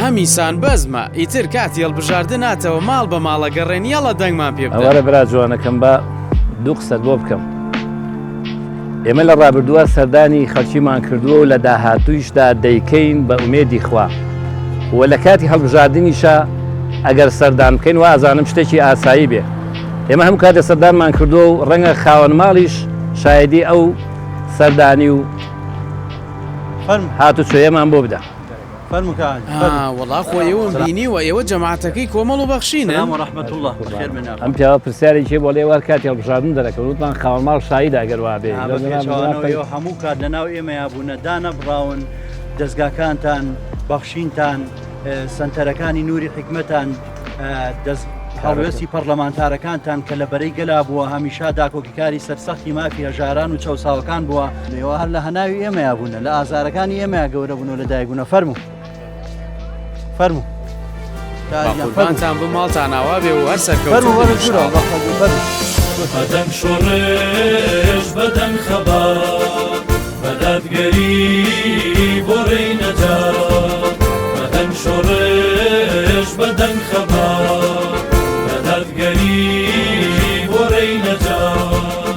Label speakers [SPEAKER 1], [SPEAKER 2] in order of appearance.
[SPEAKER 1] هەمیسان بەزمە ئیتر کاتی هەڵبژاردن هاتەوە ماڵ بە ماڵە گەڕێن یاڵە دەنگمان پێ بدەن.
[SPEAKER 2] ئەوەرە برا جوانەکەم بە دوو قسەت بۆ بکەم. ئێمە لە ڕابردووە سەردانی خەڵکیمان کردووە و لە داهاتوویشدا دەیکەین بە ئومێدی خوا و لە کاتی هەڵبژاردنیشە ئەگەر سەردان بکەین و ئازانم شتێکی ئاسایی بێ. ئێمە هەموو کاتێ سەردانمان کردووە و ڕەنگە خاوەن ماڵیش شایدی ئەو سەردانی و هاتو چۆیەمان بۆ بدە.
[SPEAKER 1] وەڵا خۆیەوەم بینی و ئێوە جەماعەتەکەی کۆمەڵ و بەخشینە.
[SPEAKER 2] ئەم پیاوە پرسیارێکی بۆ لێوار کاتی هەڵبژاردن دەرەکەن وتمان خاوەن ماڵ شایدە ئەگەر وا بێ.
[SPEAKER 3] هەموو کات لەناو ئێمەیا بوونە دانەبراون دەستگاکانتان بەخشینتان سنتەرەکانی نووری حکمەتان هەڵوێستی پەرلەمانتارەکانتان کە لە بەرەی گەلا بووە هەمیشا داکۆکیکاری سەرسەختی مافی هەژاران و چەساوەکان بووە لێوە هەر لە هەناوی ئێمەیا بوونە لە ئازارەکانی ئێمەیە گەورە بوون و لە دایکبوونە. فەرموو
[SPEAKER 1] قوربانتان بە ماڵتان ئاوا بێ و هەر سەرکەوتوو
[SPEAKER 4] بەدەنگ شۆڕێژ بەدەنگ خەبار بەدادگەری